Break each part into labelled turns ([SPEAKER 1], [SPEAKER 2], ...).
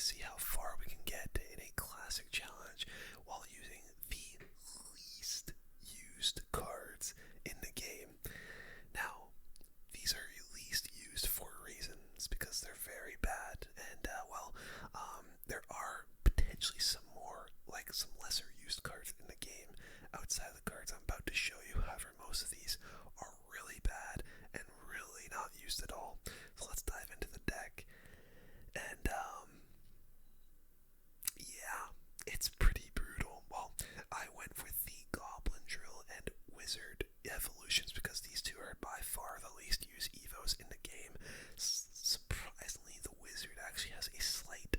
[SPEAKER 1] see how far we can get in a classic challenge while using the least used cards in the game. Now, these are least used for a reason. It's because they're very bad, and there are potentially some more, like some lesser used cards in the game outside of the cards I'm about to show you. However, most of these are really bad and really not used at all. So let's dive into the deck. And yeah, it's pretty brutal. Well, I went with the Goblin Drill and Wizard evolutions because these two are by far the least used evos in the game. Surprisingly, the Wizard actually has a slight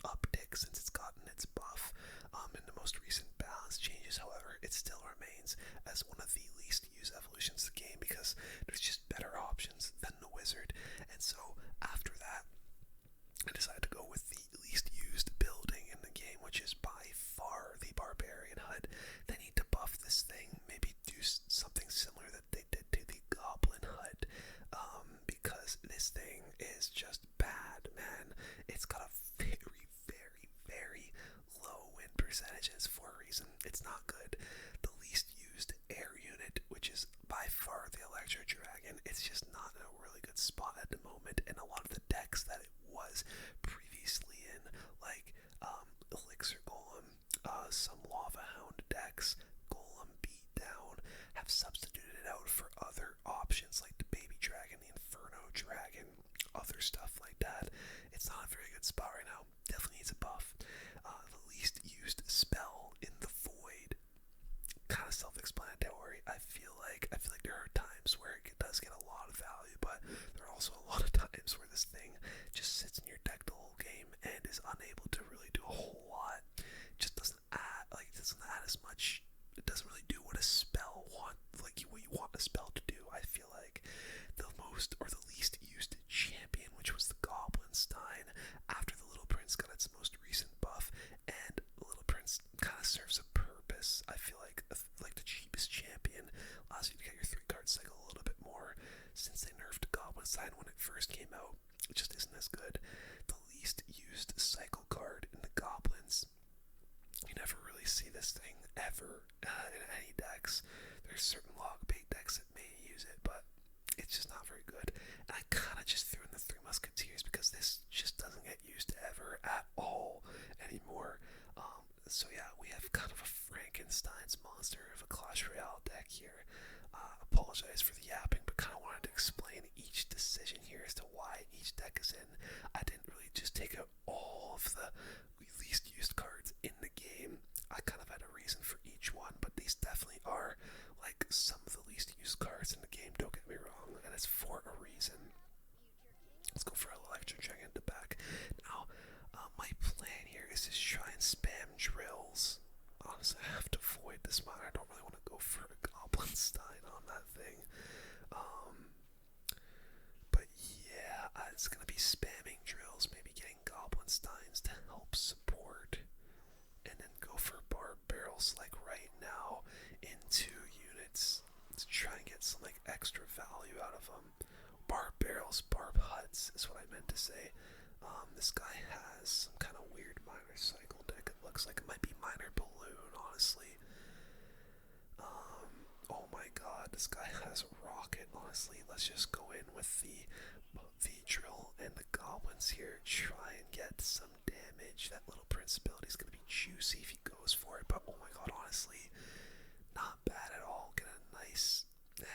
[SPEAKER 1] uptick since it's gotten its buff. In the most recent balance changes, however, it still remains as one of the least used evolutions of the game because there's just better options than the Wizard. And so after that, I decided to go with the least used building in the game, which is by far the Barbarian HUD. They need to buff this thing, maybe do something similar that they did to the Goblin HUD, because this thing is just bad, man. It's got a very, very, very low win percentage, and it's for a reason. It's not good. The least used air unit, which is by far the Electro Dragon, it's just not in a really good spot at the moment, and a lot of the decks that it was previously in, like Elixir Golem, some Lava Hound decks, Golem Beatdown, have substituted it out for other options like the Baby Dragon, the Inferno Dragon, other stuff like that. It's not a very good spot right now. Definitely needs a buff. The least used spell in the Void, kind of self-explanatory. I feel like there are times where it does get a lot of value, but there are also a lot of times where this thing just sits in your deck the whole game and is unable to really do a whole lot. It just doesn't add, as much. It doesn't really do what a spell what you want a spell to do. I feel like the most or the least used champion, which was the Goblin Stein, after the Little Prince got its most recent buff, and the Little Prince kind of serves a purpose. I feel like the cheapest champion allows you to get your 3-card cycle a little bit more. Since they nerfed Goblin Stein when it first came out, it just isn't as good. The least used cycle card in the Goblins, you never really see this thing ever in any decks. There's certain log bait decks that may use it, but it's just not very good. And I kind of just threw in the 3 musketeers because this just doesn't get used ever at all anymore. So yeah, we have kind of a Frankenstein's monster of a Clash Royale deck here. Apologize for the yapping, but kind of wanted to explain each decision here as to why each deck is in. I didn't really just take out all of the least used cards in the game. I kind of had a reason for each one, but these definitely are like some of the least used cards in the game, don't get me wrong, and it's for a reason. Let's go for Electro Dragon at the back. Now, my plan here is to try and spam drills. Honestly, I have to avoid this mine. I don't really want to go for a Goblin Stein on that thing. But yeah, it's going to be spamming drills, maybe getting Goblin Steins to help support, and then go for Barb Barrels like right now in 2 units to try and get some like extra value out of them. Barb Barrels, Barb Huts is what I meant to say. This guy has some kind of weird Miner Cycle deck. It looks like it might be Miner Balloon, honestly. Oh my god, this guy has Rocket, honestly. Let's just go in with the Drill and the Goblins here. Try and get some damage. That Little Prince ability is going to be juicy if he goes for it, but oh my god, honestly, not bad at all. Get a nice...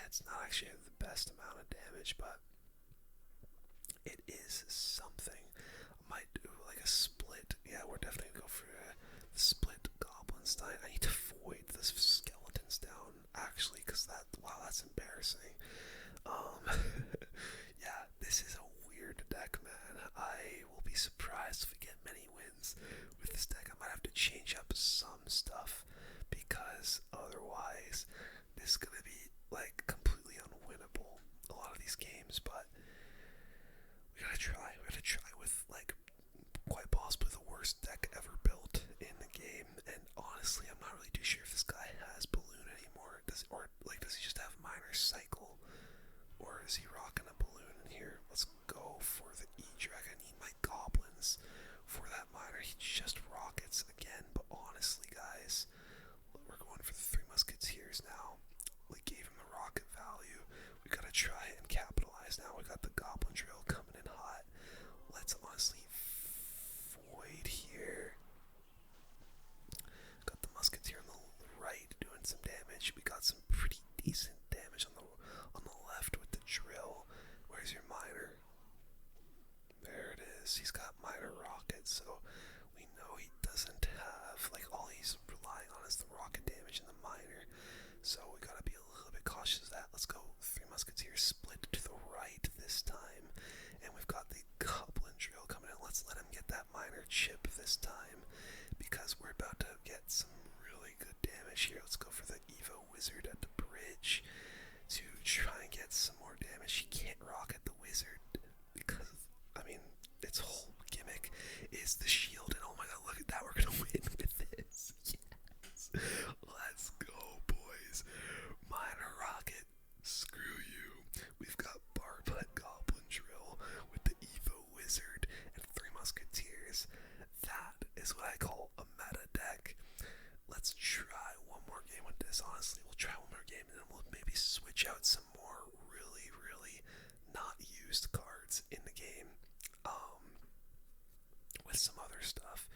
[SPEAKER 1] It's not actually the best amount of damage, but it is something. I might do like a split. Yeah, we're definitely going to go for the split Goblin Stein. I need to void the skeletons down, actually, because that's embarrassing. Yeah, this is a weird deck, man. I will be surprised if we get many wins with this deck. I might have to change up some stuff because otherwise this is gonna be like completely unwinnable a lot of these games, but we gotta try. We gotta try with like quite possibly the worst deck ever built in the game. And honestly, I'm not really too sure if this guy has Balloon anymore. Does he just have Miner Cycle? Or is he rocking a balloon in here? Let's go for the E-Drag. I need my Goblin guns for that miner. He just rockets again, but honestly, guys, we're going for the three musketeers now. We gave him the rocket value. We gotta try and capitalize now. We got the Goblin Drill coming in hot. Let's honestly void here. Got the musketeer on the right doing some damage. We got some pretty decent damage on the left with the drill. Where's your miner? There it is. He's got miner rockets, so we know he doesn't have, like, all he's relying on is the rocket damage in the miner. So we gotta be a little bit cautious of that. Let's go three musketeers split to the right this time. And we've got the Goblin Drill coming in. Let's let him get that miner chip this time, because we're about to get some really good damage here. Let's go for the Evo Wizard at the bridge to try and get some more damage. He can't rocket the wizard because, I mean, its whole gimmick is the shield. And oh my god, look at that, we're gonna win with this. Yes. Let's go, boys. Miner rocket. Screw you. We've got Barbut Goblin Drill with the Evo Wizard and three musketeers. That is what I call a meta deck. Let's try one more game with this. Honestly, we'll try one more game and then we'll maybe switch out some more really, really not used cards in the game, with some other stuff,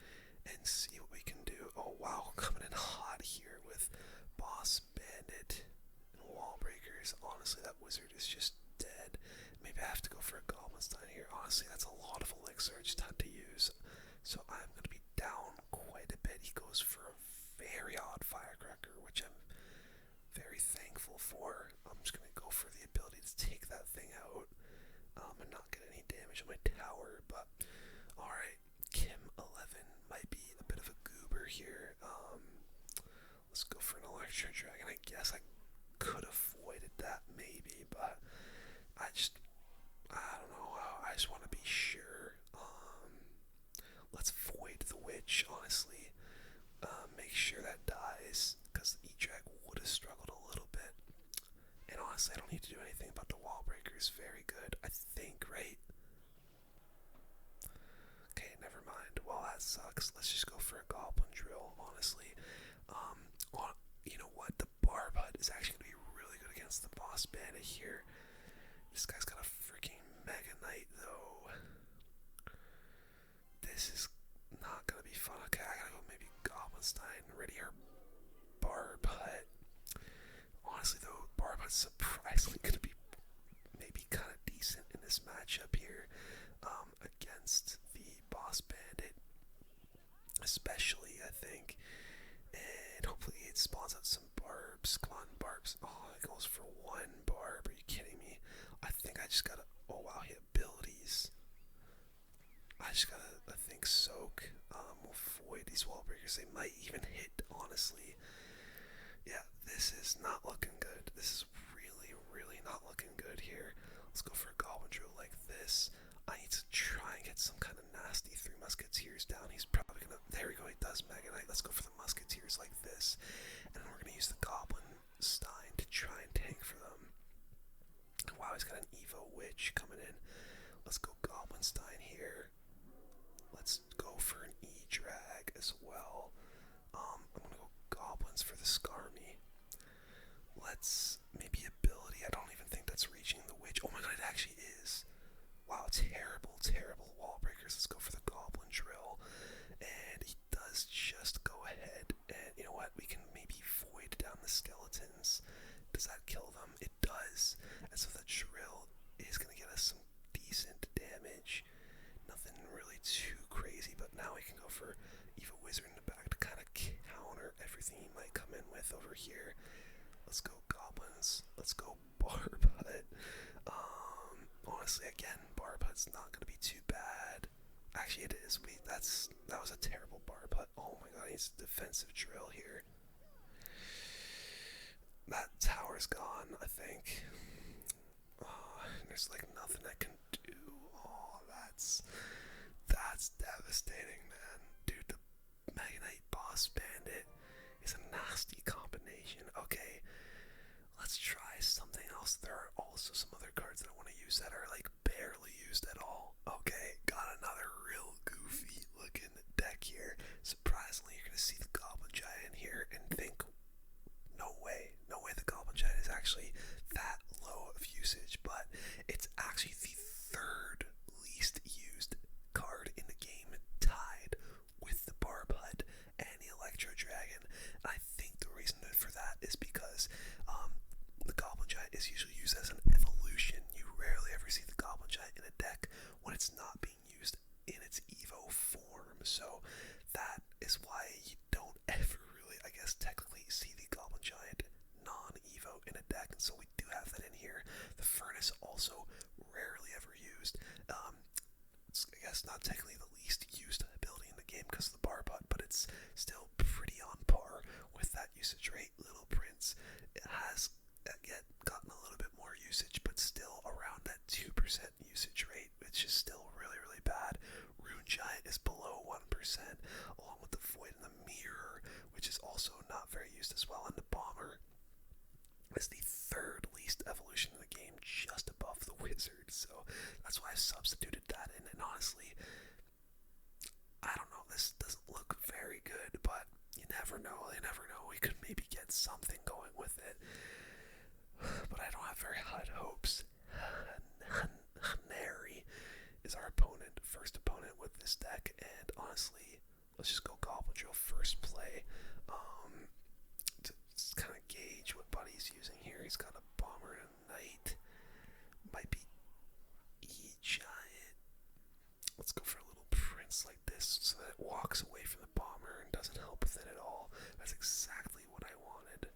[SPEAKER 1] and see what we can do. Oh wow, coming in hot here with Boss Bandit and Wall Breakers. Honestly, that wizard is just dead. Maybe I have to go for a Goblin Giant here. Honestly, that's a lot of elixir I just had to use. So I'm going to be down quite a bit. He goes for a very odd firecracker, which I'm very thankful for. I'm just going to go for the ability to take that thing out, and not get any damage on my tower. But alright, Kim 11 might be a bit of a goober here. Let's go for an Electro Dragon. I guess I could have avoided that maybe, but I don't know. I just want to be sure. Let's void the witch, honestly. Make sure that dies, because the E-Drag would have struggled a little bit. And honestly, I don't need to do anything about the wall breakers. Very good, I think, right? Okay, never mind. Well, that sucks. Let's just go for a Goblin Drill, honestly. You know what? The Barbut is actually going to be really good against the Boss Bandit here. This guy's got a freaking Mega Knight, though. This is not going to be fun. Okay, I gotta go maybe Goblin Giant, ready our Barbut. Honestly, though, Barbut's surprisingly going to be maybe kind of decent in this matchup here, against the Boss Bandit, especially, I think. And hopefully it spawns out some barbs. Come on, barbs. Oh, it goes for one barb. Are you kidding me? I think I just gotta. Oh wow, he abilities. I just gotta, I think, soak. We'll void these wall breakers. They might even hit, honestly. Yeah, this is not looking good. This is really, really not looking good here. Let's go for a Goblin Drill like this. I need to try and get some kind of nasty three musketeers down. He's probably gonna. There we go. He does Mega Knight. Let's go for the musketeers like this, and then we're gonna use the Goblin Stein to try and tank for them. Wow, he's got an Evo Witch coming in. Let's go Goblin Stein here. Let's go for an E-Drag as well. I'm gonna go Goblins for the Skarmy. Let's maybe ability. I don't even think that's reaching the Witch. Oh my god, it actually is. Wow, terrible, terrible wall breakers. Let's go for the Goblin Drill. And he does just go ahead. And you know what? We can maybe void down the skeletons. Does that kill them? It does. And so the drill is going to get us some decent damage. Nothing really too crazy, but now we can go for Evo Wizard in the back to kind of counter everything he might come in with over here. Let's go Goblins. Let's go Barbut. Honestly, again, Barbut's not going to be too bad. Actually, it is. That was a terrible Barbut. Oh my god, he's a defensive drill here. That tower's gone, I think. There's like nothing I can do. Oh, that's devastating, man. Dude, the Mega Knight Boss Bandit is a nasty combination. Okay, let's try something else. There are also some other cards that I want to use that are like barely used at all. Okay, got another real actually that low of usage, but it's actually the third least used card in the game, tied with the Barb Hut and the Electro Dragon. And I think the reason for that is because the Goblin Giant is usually used as an evolution. You rarely ever see the Goblin Giant in a deck when it's not being used in its Evo form. So that is why you don't ever really, I guess, technically see the Goblin Giant non-Evo in a deck. And so we do have that in here. The Furnace also rarely ever used. It's, I guess, not technically the least used ability in the game because of the Barb Hut, but it's still pretty on par with that usage rate. Little Prince, it has again gotten a little bit more usage, but still around that 2% usage rate, which is still really, really bad. Rune Giant is below 1%, along with the Void and the Mirror, which is also not very used as well. And the Bomber is the third least evolution in the game, just above the Wizard. So that's why I substituted that in. And honestly, I don't know, this doesn't look very good, but you never know. You never know. We could maybe get something going with it, but I don't have very high hopes. Nary is our opponent, first opponent with this deck, and honestly, let's just go Goblin Drill first play, to kind of gauge what buddy he's using here. He's got a Bomber and a Knight, might be E-Giant. Let's go for a little Prince like this, so that it walks away from the Bomber and doesn't help with it at all. That's exactly what I wanted.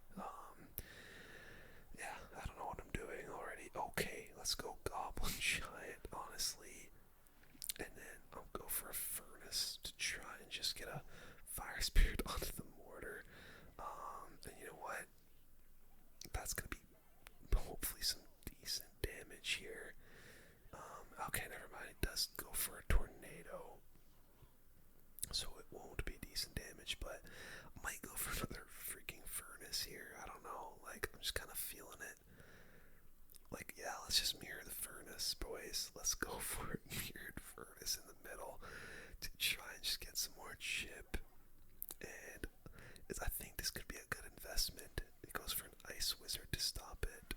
[SPEAKER 1] Yeah, I don't know what I'm doing already. Okay, let's go Goblin Giant, honestly. And then I'll go for a Furnace to try and just get a Fire Spirit onto the mortar. And you know what? That's gonna be hopefully some decent damage here. Okay, never mind. It does go for a Tornado, so it won't be decent damage, but I might go for another freaking Furnace here. I don't know. Like, I'm just kind of feeling it. Like, yeah, let's just mirror the Furnace, boys. Let's go for it. Mirrored Furnace in the middle to try and just get some more chip. And I think this could be a good investment. It goes for an Ice Wizard to stop it.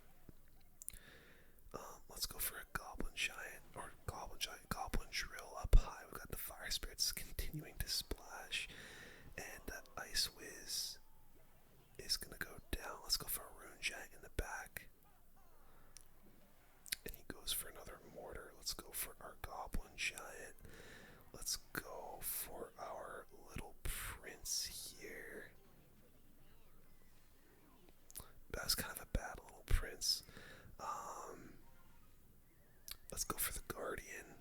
[SPEAKER 1] Let's go for a Goblin Giant, or Goblin Drill up high. We've got the Fire Spirits continuing to splash, and that Ice Wiz is gonna go down. Let's go for a Rune Giant in the back, and he goes for another mortar. Let's go for our Goblin Giant. Let's go for our little Prince here. That was kind of a bad little Prince. Let's go for the Guardian.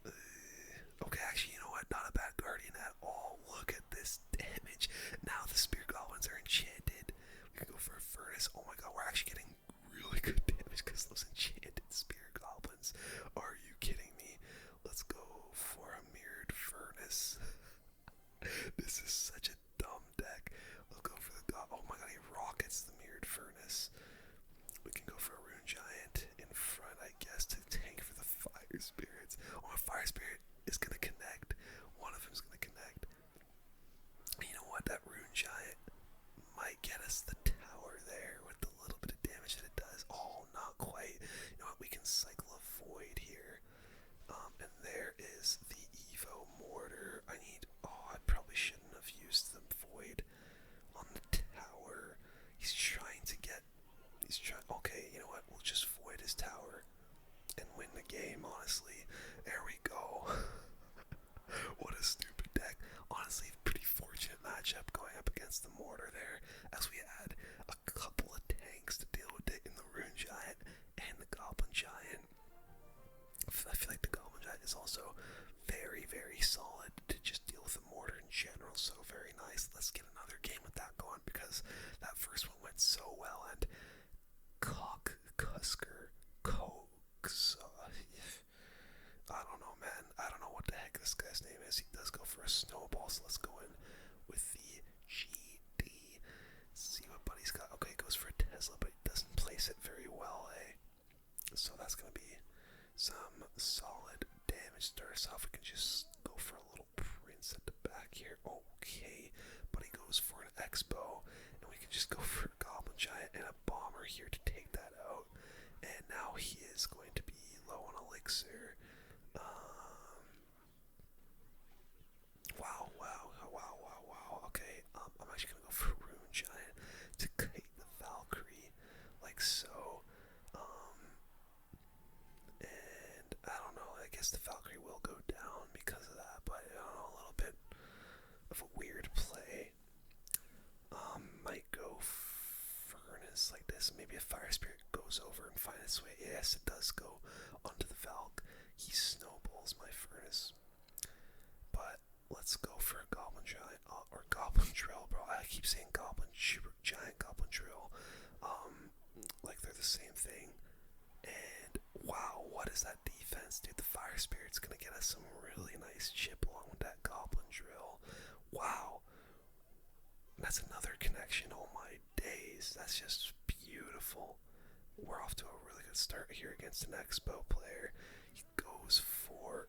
[SPEAKER 1] Okay, actually, you know what? Not a bad Guardian at all. Look at this damage. Now the Spear Goblins are enchanted. We can go for a Furnace. Oh my god, we're actually getting really good damage because those enchanted Spear Goblins. Are you kidding me? Let's go for a Mirrored Furnace. This is such a dumb deck. We'll go for the oh my god, he rockets the Mirrored Furnace. We can go for a Rune Giant in front, I guess, to tank for the Fire Spirits. Oh, a Fire Spirit is going to connect. One of them is going to connect. You know what? That Rune Giant might get us the tower there with the little bit of damage that it does. Oh, not quite. You know what? We can cycle a Void here. And there is the Evo Mortar. I probably shouldn't have used the Void on the tower. Okay, you know what? We'll just Void his tower and win the game, honestly. There we go. What a stupid deck. Honestly, pretty fortunate matchup going up against the mortar there, as we had a couple of tanks to deal with it in the Rune Giant and the Goblin Giant. I feel like the Goblin Giant is also very, very solid to just deal with the mortar in general, so very nice. Let's get another game with that going, because that first one went so well. And Cusker Coax, I don't know, man. I don't know what the heck this guy's name is. He does go for a Snowball, so let's go in with the GD. See what buddy's got. Okay, he goes for a Tesla, but he doesn't place it very well, eh? So that's gonna be some solid damage. Start us off. We can just go for a little Prince at the back. back here. Okay, but he goes for an X-bow, and we can just go for a Goblin Giant and a Bomber here to take that out. And now he is going to be low on elixir. Wow. Okay, I'm actually gonna go for Rune Giant to kite the Valkyrie, like so. And I don't know, I guess the Valkyrie will go down because of that, but I don't know, a little bit of a weird play. Might go Furnace like this. Maybe a Fire Spirit goes over and finds its way. Yes, it does go onto the Valk. He snowballs my Furnace. But let's go for a Goblin Giant or Goblin Drill, bro. I keep saying Goblin Giant, Goblin Drill, like they're the same thing. And wow, what is that defense, dude? The Fire Spirit's gonna get us some really nice chip along with that Goblin Drill. Wow, that's another connection. Oh my days, that's just beautiful. We're off to a really good start here against an Expo player. He goes for,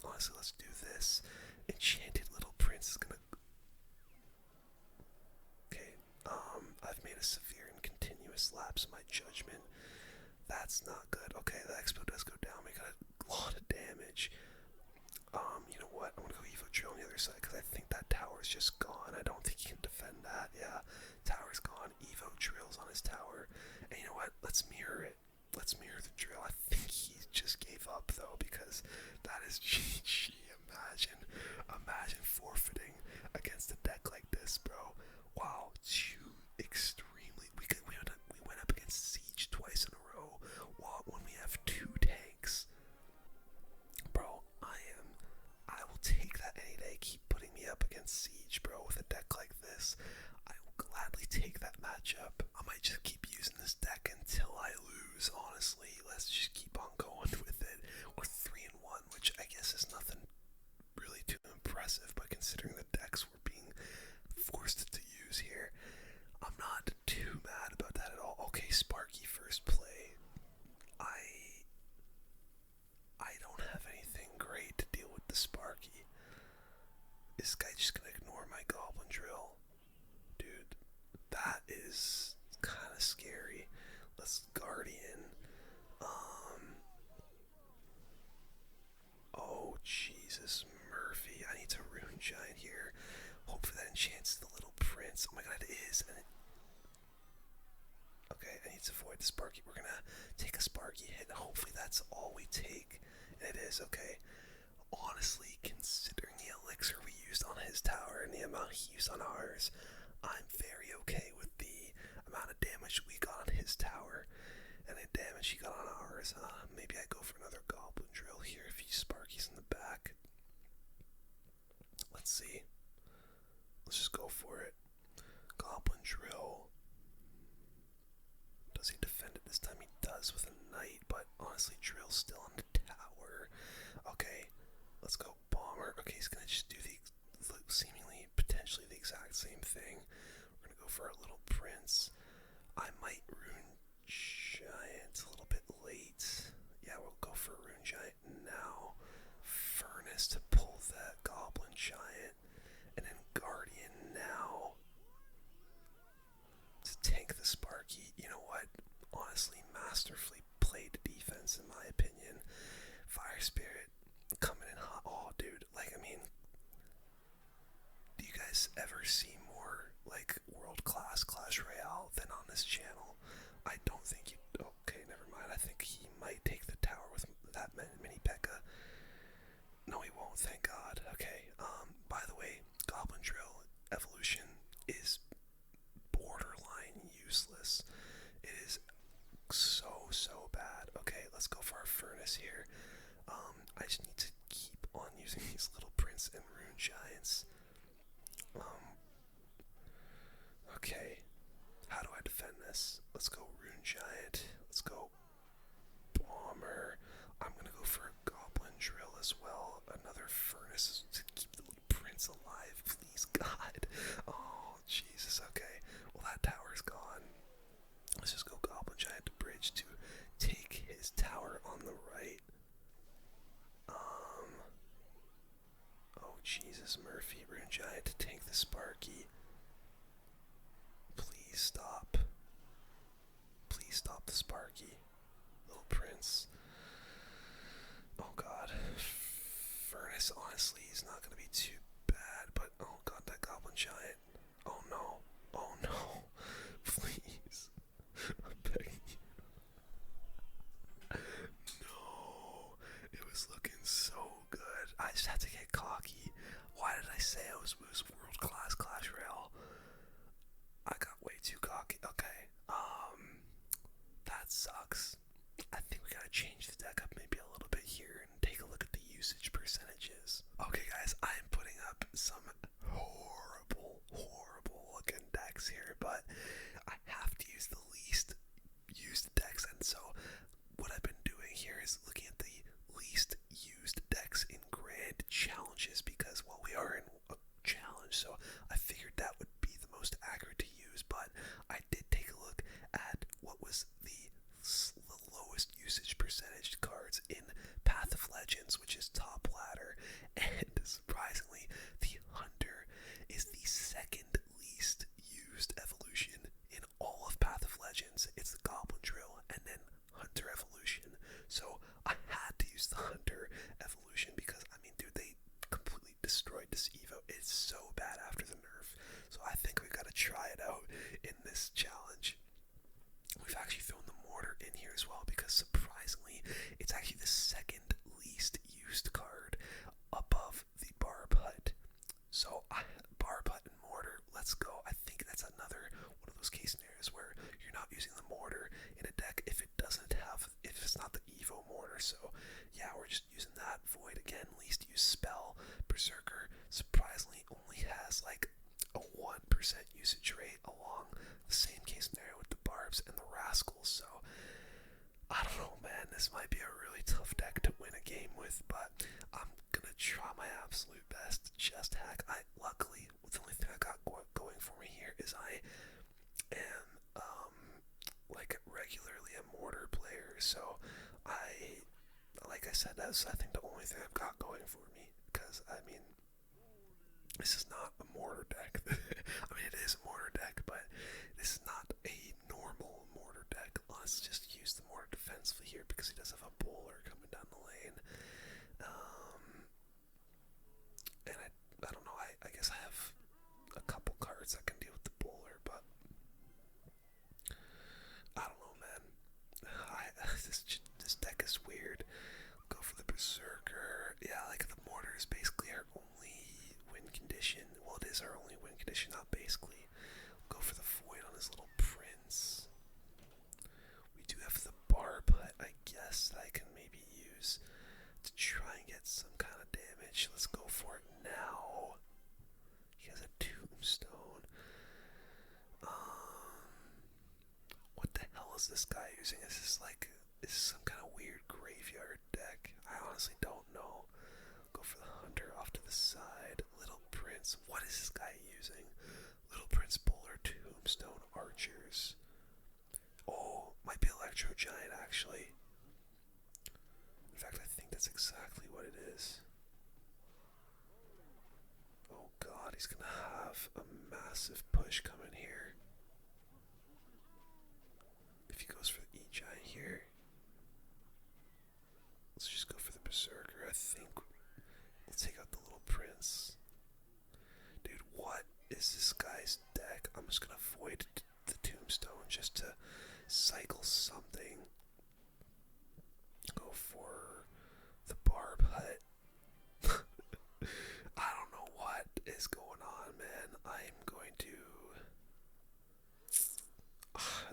[SPEAKER 1] honestly, let's do this. Enchanted Little Prince is gonna... Okay, I've made a severe and continuous lapse in my judgment. That's not good. Okay, the Expo does go down. We got a lot of damage. You know what? I'm gonna go Evo Drill on the other side because I think that tower's just gone. I don't think he can defend that. Yeah, tower's gone. Evo Drill's on his tower. And you know what? Let's mirror it. Let's mirror the drill. I think he just gave up though because that is GG. Imagine forfeiting against a deck like this, bro. Wow, two extremely. We went up against Siege twice in a row. When we have two tanks, bro. I will take that any day. Keep putting me up against Siege, bro. With a deck like this, I will gladly take that matchup. I might just keep using this deck until I lose. Honestly, let's just keep on going with it. We're 3-1, which I guess is nothing really too impressive, but considering the decks we're being forced to use here, I'm not too mad about that at all. Okay, Sparky first play. I don't have anything great to deal with the Sparky. Is this guy just gonna ignore my Goblin Drill? Dude, that is kind of scary. Let's Guardian. Oh, Jesus, Murphy. I need to Rune Giant here. Hopefully that enchants the Little Prince. Oh my god, it is. Okay, I need to avoid the Sparky. We're gonna take a Sparky hit. Hopefully that's all we take. And it is, okay. Honestly, considering the elixir we used on his tower and the amount he used on ours, I'm very okay with the amount of damage we got on his tower and the damage he got on ours. Maybe I go for another Goblin Drill here if he Sparky's in the back. Let's see. Let's just go for it. Goblin Drill. Does he defend it this time? He does with a Knight, but honestly, Drill's still on the tower. Okay, let's go Bomber. Okay, he's gonna just do the seemingly, potentially the exact same thing. We're gonna go for our Little Prince. I might Rune Giant a little bit late. Yeah, we'll go for Rune Giant now. Furnace to pull that Goblin Giant, and then Guardian now to tank the Sparky. You know what? Honestly, masterfully played defense in my opinion. Fire Spirit coming in hot. Oh, dude, like, I mean, do you guys ever see more, like, world-class Clash Royale than on this channel? I don't think you... Okay, never mind. I think he might take the tower with that mini P.E.K.K.A. No, he won't, thank God. Okay, by the way, Goblin Drill evolution is borderline useless. It is so bad. Okay, let's go for our Furnace here. I just need to keep on using these Little Prince and Rune Giants. Okay, how do I defend this? Let's go Rune Giant. Let's go Bomber. I'm gonna go for a Goblin Drill as well. Another Furnace to keep the Little Prince alive, please, God. Oh, Jesus, okay. Well, that tower's gone. Let's just go Goblin Giant to bridge to take his tower on the right. Oh, Jesus, Murphy, Rune Giant to tank the Sparky. Please stop. Please stop the Sparky. Little Prince. Oh god. Furnace, honestly, is not going to be too bad, but oh god, that Goblin Giant. Oh no. Oh no. Please. I'm begging you. No. It was looking so good. I just had to get cocky. Why did I say it was world class Clash Royale? I got way too cocky. Okay. That sucks. I think we gotta change the deck up maybe a little bit here and take a look at the usage percentages. Okay guys, I am putting up some horrible looking decks here, but I have to use the least used decks, and so what I've been doing here is looking at the least used decks in grand challenges, because well, we are in a challenge, so I figured that would be the most accurate to use. But I did take a look at what was the lowest usage percentage cards in Path of Legends, which is top ladder, and surprisingly, the Hunter is the second least used evolution in all of Path of Legends. It's the Goblin Drill and then Hunter evolution. So I had to use the Hunter evolution because, I mean, dude, they completely destroyed this Evo. It's so bad after the nerf. So I think we've got to try it out in this challenge. We've actually thrown the mortar in here as well because surprisingly, it's actually the second least used card above the barb hut. So barb hut and mortar, let's go. I think that's another one of those case scenarios where you're not using the mortar in a deck if it's not the Evo mortar. So yeah, we're just using that. Void again, least used spell. Berserker surprisingly only has like a 1% usage rate, along the same case scenario with the barbs and the rascals. So I don't know, man, this might be a really tough deck to win a game with, but I'm gonna try my absolute best to just hack. Luckily, the only thing I got going for me here is I am like regularly a mortar player, so like I said, that's I think the only thing I've got going for me, because I mean, this is not a mortar deck. I mean, it is a mortar deck, but this is not a normal mortar deck. Let's just use the mortar defensively here because he does have a bowler coming down the lane. And I don't know, I guess I have a couple cards that can deal with the bowler, but I don't know, man. This deck is weird. Go for the Berserker. Yeah, like the mortar is basically our only win condition. Well, it is our only win condition, not basically. Go for the Void on his little Prince. We do have the Barb Hut, I guess, that I can maybe use to try and get some kind of damage. Let's go for it now. He has a Tombstone. What the hell is this guy using? Is this some kind of weird graveyard deck? I honestly don't know. Go for the Hunter off to the side. Little Prince. What is this guy using? Little Prince, Bowler, Tombstone, Archers. Oh, might be Electro Giant actually. In fact, I think that's exactly what it is. Oh god, he's gonna have a massive push coming here. If he goes for the E-Giant here. Let's just go for the Berserker. I think we'll take out the Little Prince. Dude, what is this guy's deck? I'm just gonna void the Tombstone just to cycle something. Go for the Barb Hut. I don't know what is going on, man. I'm going to...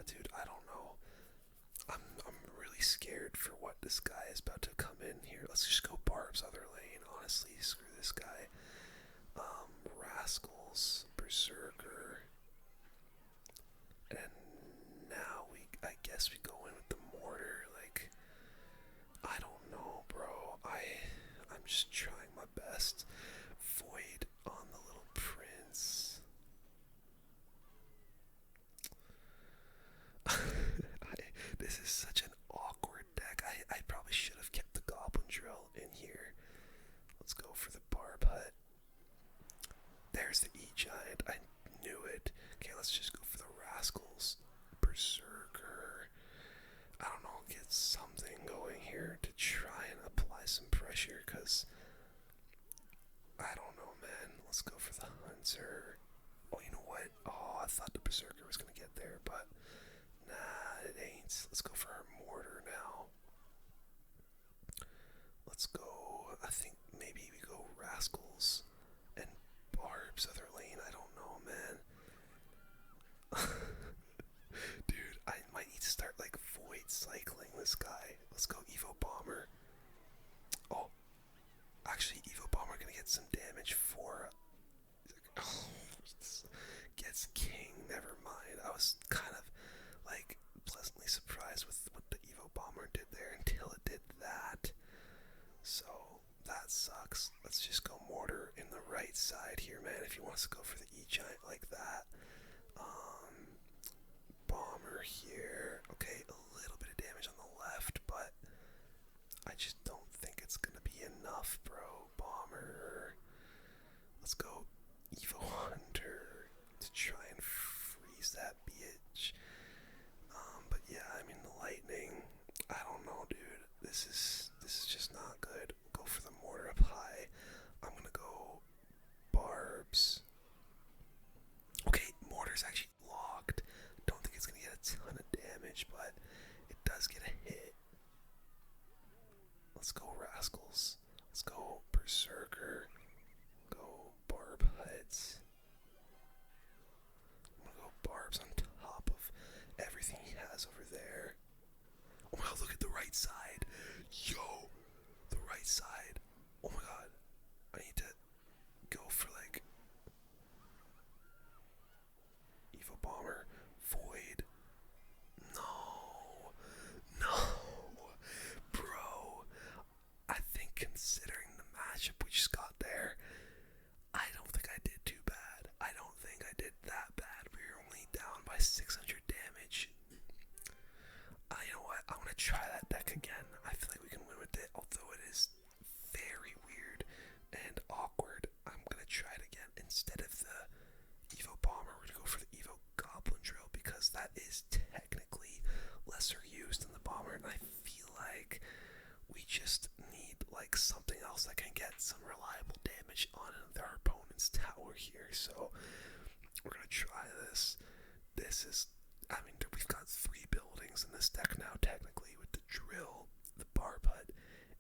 [SPEAKER 1] dude, I don't know. I'm really scared for what this guy is about to come in here. Let's just go Barb's other lane, honestly. Screw this guy. Rascals, Berserker. And now I guess we go in with the mortar. Like, I don't know, bro. I'm just trying my best. Void on the Little Prince. This is such an awkward deck. I probably should have kept the Goblin Drill in here. Let's go for the Barb Hut. Let's go for the Hunter. Oh, you know what? Oh, I thought the Berserker was gonna get there, but nah, it ain't. Let's go for our mortar now. Let's go. I think maybe we go Rascals and Barb's other lane. I don't know, man. Dude, I might need to start like void cycling this guy. Let's go Evo Bomber. Oh, actually, Evo Bomber gonna get some damage for. Oh, gets King. Never mind. I was kind of like pleasantly surprised with what the Evo Bomber did there until it did that. So that sucks. Let's just go mortar in the right side here, man. If he wants to go for the E-Giant like that. Bomber here. Okay, a little bit of damage on the left, but I just don't think it's gonna be enough, bro. Bomber. Let's go Evo Hunter to try and freeze that bitch. But yeah, I mean the lightning. I don't know, dude. This is just not good. We'll go for the mortar up high. I'm gonna go Barbs. Okay, mortar's actually locked. Don't think it's gonna get a ton of damage, but it does get a hit. Let's go Rascals. Let's go Berserker. Go Barb Huts. I'm gonna go Barbs on top of everything he has over there. Oh my god, look at the right side. Yo, the right side. Oh my god. I need to go for like Evo Bomber. Void. No. No. Bro. I think considering the matchup we just got there, I don't think I did too bad. I don't think I did that bad. We were only down by 600 damage. You know what? I want to try that deck again. I feel like we can win with it, although it is very weird and awkward. I'm going to try it again. Instead of the Evo Bomber, we're going to go for the Evo Goblin Drill because that is technically lesser used than the Bomber, and I feel like we just need like something else that can get some reliable damage on our opponent's tower here. So we're going to try this. This is, I mean, we've got 3 buildings in this deck now, technically, with the drill, the barb hut,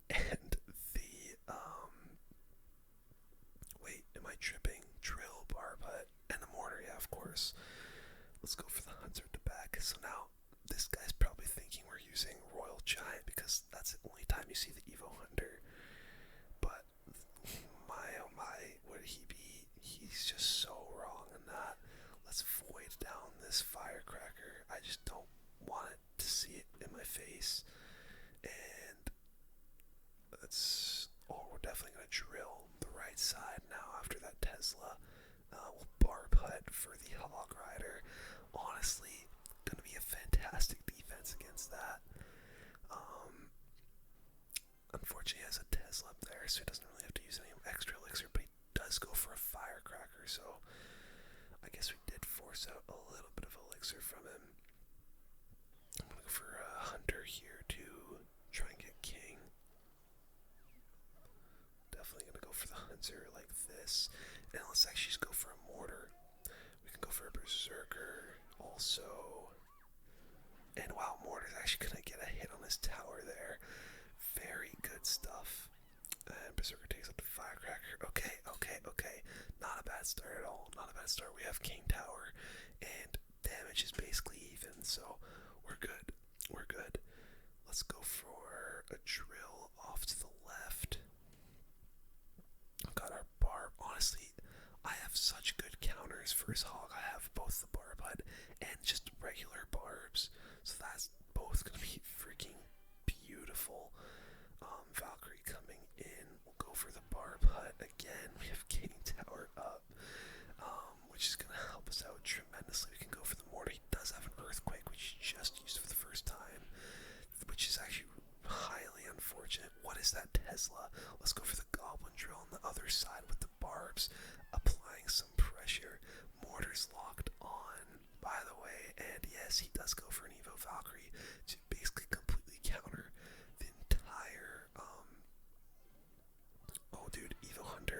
[SPEAKER 1] and the, wait, am I tripping? Drill, barb hut, and the mortar, yeah, of course. Let's go for the Hunter at the back. So now, this guy's probably thinking we're using Royal Giant, because that's the only time you see the Evo Hunter. But, my oh my, would he be? He's just so wrong in that. Let's void down this firecracker. I just don't want it to see it in my face. And that's, oh, we're definitely going to drill the right side now after that Tesla. We'll barb hut for the Hog Rider. Honestly, going to be a fantastic defense against that. Unfortunately, he has a Tesla up there, so he doesn't really have to use any extra elixir, but he does go for a firecracker, so I guess we did force out a little bit of elixir from him. I'm gonna go for a Hunter here to try and get King. Definitely gonna go for the Hunter like this. And let's actually just go for a mortar. We can go for a Berserker also. And wow, mortar's actually gonna get a hit on this tower there. Very good stuff. And Berserker takes up the firecracker. Okay. Not a bad start at all. Not a bad start. We have King Tower, and damage is basically even, so we're good. We're good. Let's go for a drill off to the left. Got our barb. Honestly, I have such good counters for his hog. I have both the barb hut and just regular barbs, so that's both gonna be freaking beautiful. Valkyrie coming in. We'll go for the barb hut again. We have King Tower up, which is going to help us out tremendously. We can go for the mortar. He does have an earthquake, which he just used for the first time, which is actually highly unfortunate. What is that Tesla? Let's go for the Goblin Drill on the other side with the barbs, applying some pressure. Mortar's locked on, by the way, and yes, he does go for an Evo Valkyrie to basically completely counter the entire, oh dude, Evo Hunter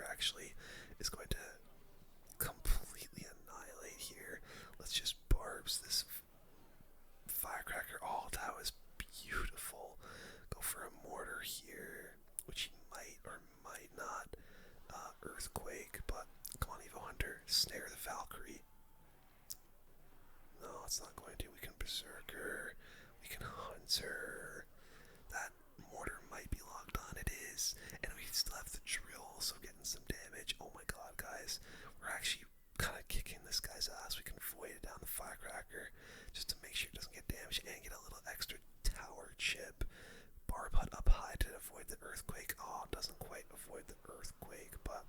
[SPEAKER 1] avoid the earthquake. Oh, it doesn't quite avoid the earthquake, but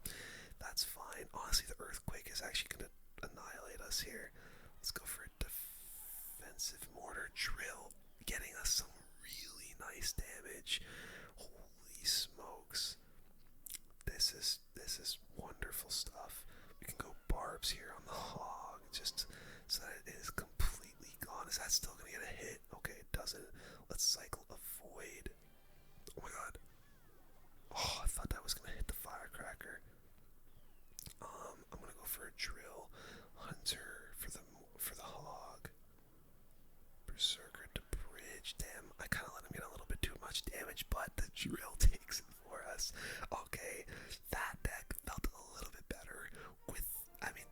[SPEAKER 1] that's fine. Honestly, the earthquake is actually going to annihilate us here. Let's go for a defensive mortar drill, getting us some really nice damage. Holy smokes. This is wonderful stuff. We can go barbs here on the hog, just so that it is completely gone. Is that still gonna get a hit? Okay, it doesn't. Let's cycle avoid. Oh my god. Oh, I thought that was gonna hit the firecracker. I'm gonna go for a drill. Hunter for the hog. Berserker to bridge. Damn, I kinda let him get a little bit too much damage, but the drill takes it for us. Okay, that deck felt a little bit better with, I mean,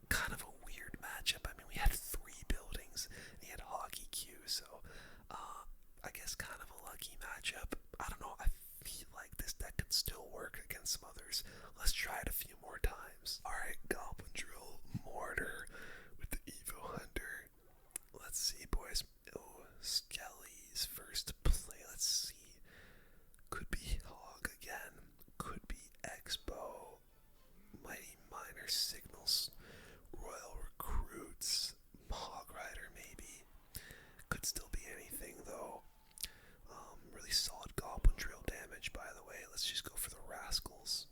[SPEAKER 1] kind of a weird matchup. I mean, we had 3 buildings, and he had hog EQ, so, I guess kind of a lucky matchup. I don't know, I feel like this deck could still work against some others. Let's try it a few more times. Alright, Goblin Drill, Mortar, with the Evo Hunter. Let's see, boys. Oh, Skelly's first to play. Let's see. Could be Hog again. Could be Expo. Mighty Miner Signals. Royal Recruits. Hog Rider, maybe. Could still be anything, though. Really solid Goblin Drill damage, by the way. Let's just go for the Rascals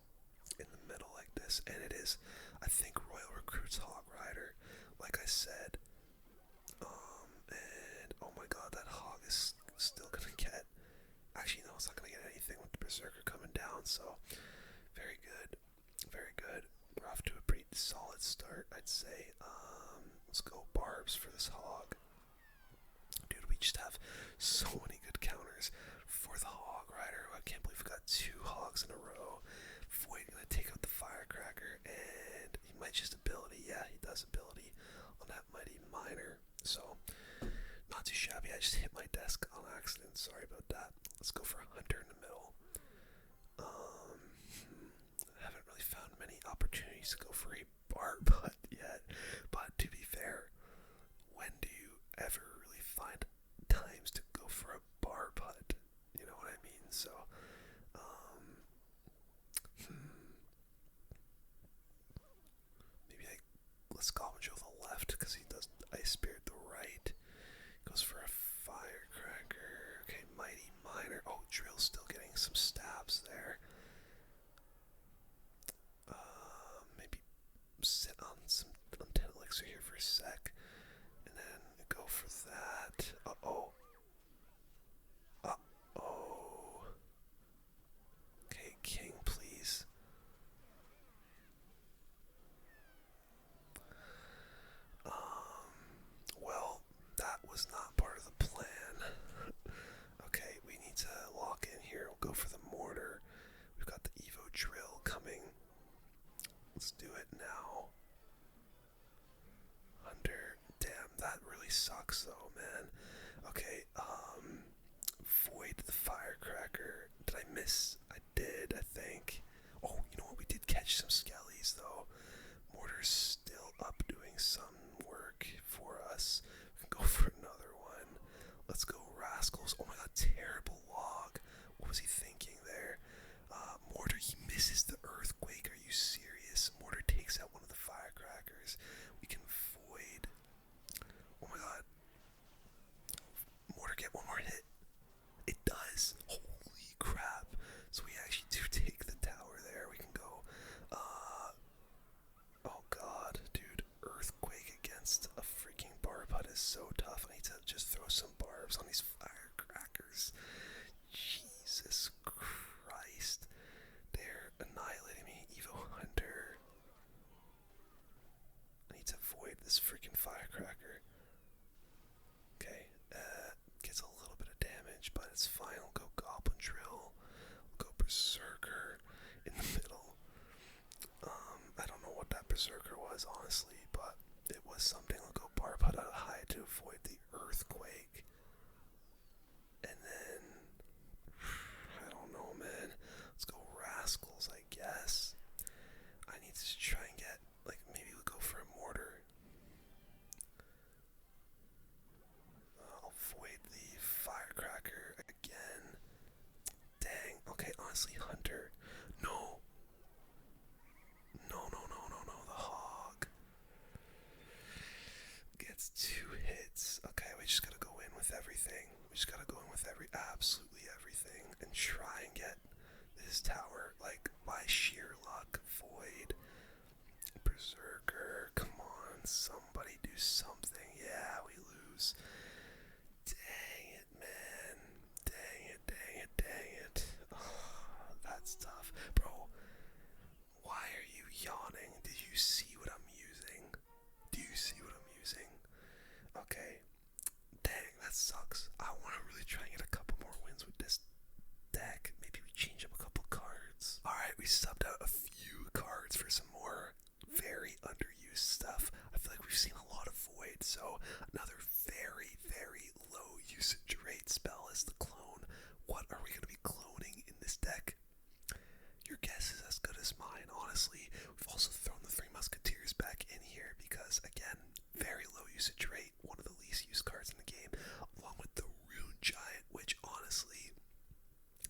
[SPEAKER 1] in the middle like this. And it is, I think, Royal Recruits Hog Rider. Like I said. And oh my god, that hog is still gonna get. Actually, no, it's not gonna get anything with the Berserker coming down. So, very good, very good. We're off to a pretty solid start, I'd say. Let's go barbs for this hog. Dude, we just have so many good counters for the hog rider. I can't believe we got 2 hogs in a row. Void gonna take out the firecracker, and he might just ability. Yeah, he does ability on that mighty miner. So, not too shabby. I just hit my desk on accident. Sorry about that. Let's go for a hunter in the middle. Haven't really found many opportunities to go for a barb hut yet. But to be fair, when do you ever really find times to go for a barb hut? You know what I mean? So, maybe let's Goblin Drill the left because he does Ice Spirit the right. Goes for a firecracker. Okay, Mighty Miner. Oh, Drill's still getting some stabs there. Maybe sit on some undead elixir here for a sec. And then go for that. Uh-oh. Uh-oh. Okay, King, please. Well, that was not part of the plan. Okay, we need to lock in here. We'll go for the mortar. We've got the Evo Drill coming. Let's do it now. Hunter. Damn, that really sucks though, man. Okay, void the firecracker. Did I miss? I did, I think. Oh, you know what? We did catch some skellies though. Mortar's still up doing some work for us. We can go for another one. Let's go Rascals. Oh my god, terrible log. What was he thinking there? Mortar, he misses the earthquake. Are you serious? Mortar takes out one of the firecrackers. We can void. Oh my god. Mortar, get one more hit. It does. Holy crap. So we actually do take the tower there. We can go. Oh god, dude. Earthquake against a freaking barb hut is so tough. I need to just throw some barbs on these firecrackers. Jesus Christ. They're annihilating me. Evo Hunter. I need to avoid this freaking firecracker. Okay, gets a little bit of damage, but it's fine. I'll go Goblin Drill. I'll go Berserker in the middle. I don't know what that Berserker was, honestly, but it was something. I'll go Barb Hut out high to avoid the earthquake. And then, I don't know, man. Let's go Rascals, I guess. I need to try and get, like, maybe we'll go for a mortar. I'll void the firecracker again. Damn. this tower, like, by sheer luck. Void. Berserker. Come on, somebody do something. Yeah, we lose. Dang it, man. Dang it, dang it, dang it. Oh, that's tough. Bro, why are you yawning? Did you see what I'm using? Do you see what I'm using? Okay. Dang, that sucks. I want to really try and get a couple more wins with this deck. Maybe we change up a couple cards. Alright, we subbed out a few cards for some more very underused stuff. I feel like we've seen a lot of Void, so another very, very low usage rate spell is the clone. What are we going to be cloning in this deck? Your guess is as good as mine, honestly. We've also thrown the Three Musketeers back in here because, again, very low usage rate, one of the least used cards in the game, along with the Rune Giant, which honestly,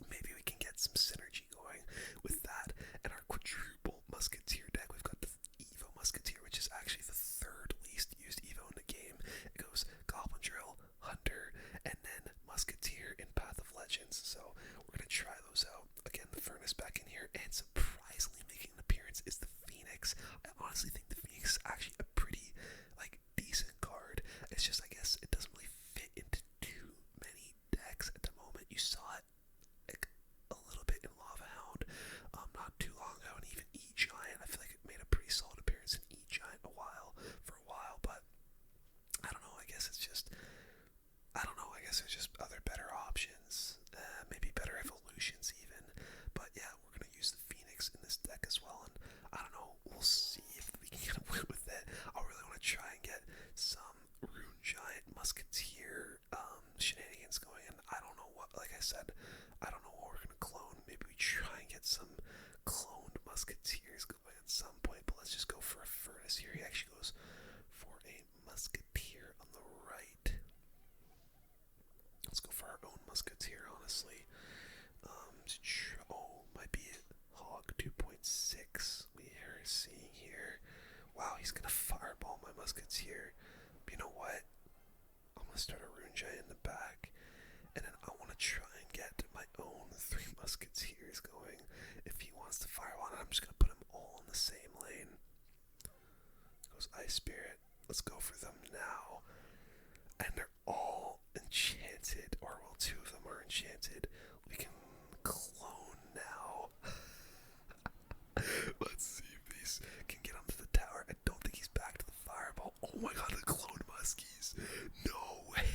[SPEAKER 1] maybe we can get some synergy going with that. And our quadruple Musketeer deck, we've got the Evo Musketeer, which is actually the third least used Evo in the game. It goes Goblin Drill, Hunter, and then Musketeer in Path of Legends. So we're going to try those out. Again, the Furnace back in here, and surprisingly making an appearance is the Phoenix. I honestly think the Phoenix is actually a pretty, like, decent card. It's just, I guess, it doesn't really fit into too many decks at the moment. You saw it, like, a little bit in Lava Hound, not too long ago, and even E-Giant. I feel like it made a pretty solid appearance in E-Giant for a while, but I don't know, I guess it's just, I don't know, I guess there's just other better options, maybe better evolutions even, but yeah, we're going to use the Phoenix in this deck as well, and I don't know, we'll see if we can get away with it. I really want to try and get some Rune Giant Musketeer shenanigans going, and I don't know what, like I said, I don't know what we're going to clone. Maybe we try and get some cloned Musketeers going at some point, but let's just go for a Furnace here. He actually goes for a Musketeer on the right. Let's go for our own Musketeer, honestly. Might be it. Hog 2.6 we are seeing here. Wow, he's gonna fireball my Musketeer. But you know what? I'm gonna start a Rune Giant in the back, and then I want to try and get my own Three Musketeers going. If he wants to fireball, I'm just gonna put them all in the same lane. Goes Ice Spirit. Let's go for them now. And they're all enchanted, or well, two of them are enchanted. We can clone now. Let's see if these can get onto the tower. I don't think he's back to the fireball. Oh my god, the clone muskies. No way.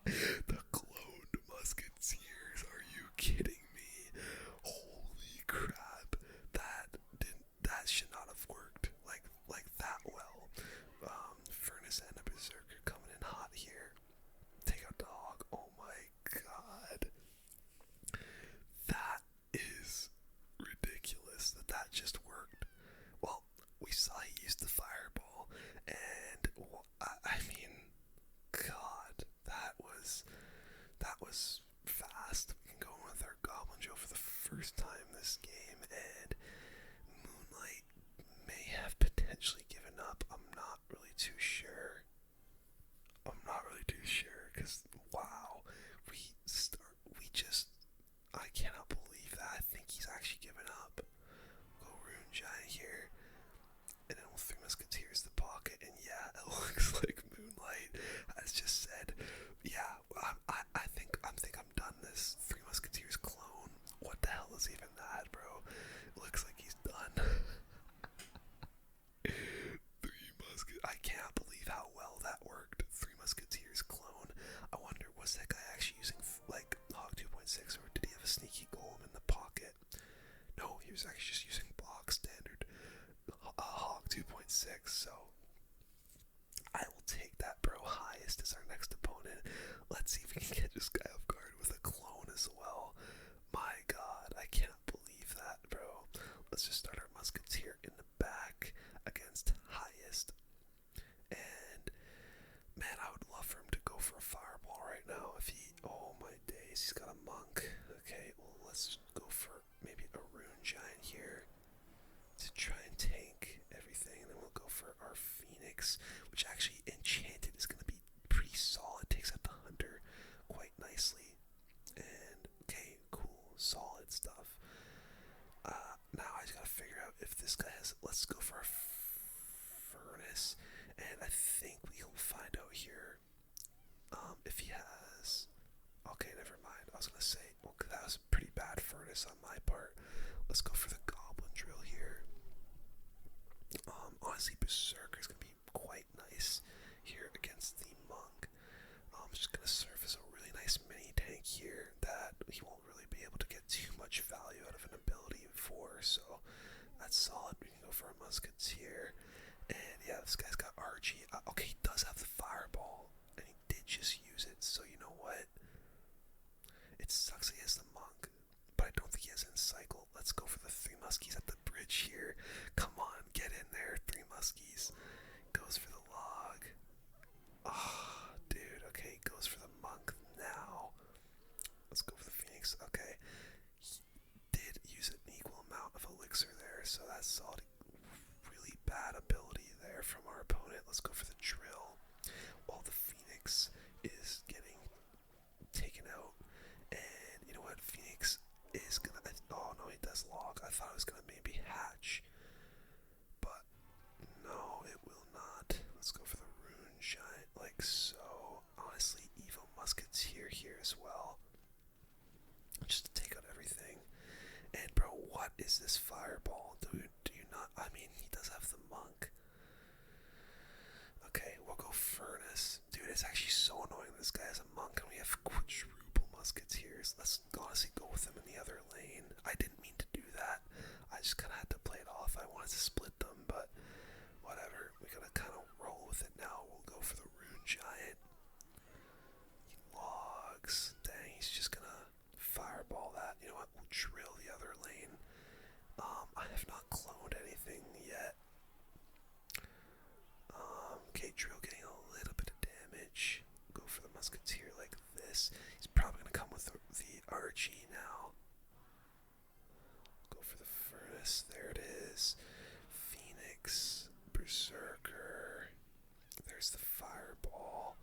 [SPEAKER 1] The cloned musketeers. Are you kidding me? Holy crap. That should not have worked like that well. Furnace and a Berserker coming in hot here. Take out Dog. Oh my god. That is ridiculous that just worked. Well, we saw he used the fireball, and I mean, god, that was fast. We can go in with our Goblin Drill for the first time this game, and Moonlight may have potentially given up. I'm not really too sure. Because wow, I cannot believe that. I think he's actually given up. We'll go Rune Giant here, and then we'll Three Musketeers the pocket, and yeah, it looks like Moonlight has just said, yeah, I think I'm done this Three Musketeers clone. What the hell is even that, bro? It looks like he's done. I can't believe how well that worked. Three Musketeers clone. I wonder, was that guy actually using like Hog 2.6, or did he have a sneaky golem in the pocket? No, he was actually just using box standard Hog 2.6. So I will take that, bro. Highest is our next opponent. Let's see if we can get this guy off guard with a clone as well. My god, I can't believe that, bro. Let's just start our Musketeer in the back against highest. And man, I would love for him to go for a fireball right now. Oh my days, he's got a monk. Okay, well, let's go for maybe a Rune Giant here to try and tank everything. And then we'll go for our Phoenix, which actually enchanted is going to be pretty solid. Takes out the Hunter quite nicely. And okay, cool. let's go for a furnace, and I think we'll find out here if he has. Okay, never mind. I was gonna say, well, that was a pretty bad furnace on my part. Let's go for the Goblin Drill here. Honestly, Berserker is gonna be quite nice here against the Monk. Just gonna serve as a really nice mini tank here that he won't really be able to get too much value out of an ability for. So that's solid. We can go for a musketeer, and yeah, this guy's got RG. Okay, he does have the fireball, and he did just use it. So you know what? It sucks he has the Monk, but I don't think he has in cycle. Let's go for the 3 muskies at the bridge here. Come on, get in there, 3 muskies. Goes for the log. Ah, oh, dude. Okay, goes for the Monk now. Let's go for the Phoenix. Okay, he did use an equal amount of elixir there, so that's solid. Really bad ability there from our opponent. Let's go for the Drill. While the Phoenix is getting taken out. And you know what? Phoenix is gonna. Oh no, he does log. I thought it was gonna maybe hatch, but no, it will not. Let's go for the Rune Giant, like so. Honestly, Evo Musketeer here as well, just to take out everything. And bro, what is this fireball? Do you not? I mean, he does have the Monk. Okay, we'll go Furnace. Dude, it's actually so annoying this guy has a Monk and we have quadruple musketeers. Let's honestly go with them in the other lane. I didn't mean to do that. I just kind of had to play it off. I wanted to split them, but whatever. We gotta kind of roll with it now. We'll go for the Rune Giant. He logs. Dang, he's just gonna fireball that. You know what? We'll drill the other lane. I have not cloned anything yet. Okay, Drill getting a little bit of damage. Go for the musketeer like this. He's probably gonna come with the RG now. Go for the furnace. There it is. Phoenix, Berserker. There's the fireball.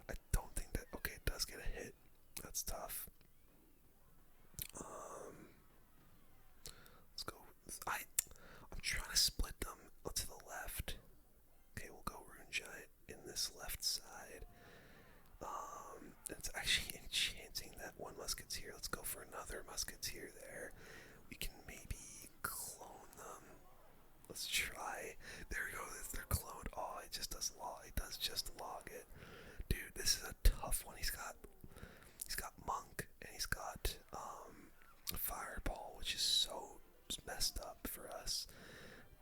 [SPEAKER 1] I don't think that. Okay, it does get a hit. That's tough. Let's go. I'm trying to split them to the left. Okay, we'll go Rune Giant in this left side. It's actually enchanting that 1 musketeer. Let's go for another musketeer there. We can maybe clone them. Let's try. There we go. They're cloned. Oh, it just does log. It does just log it. Dude, this is a tough one. He's got Monk and he's got Fireball, which is so messed up for us.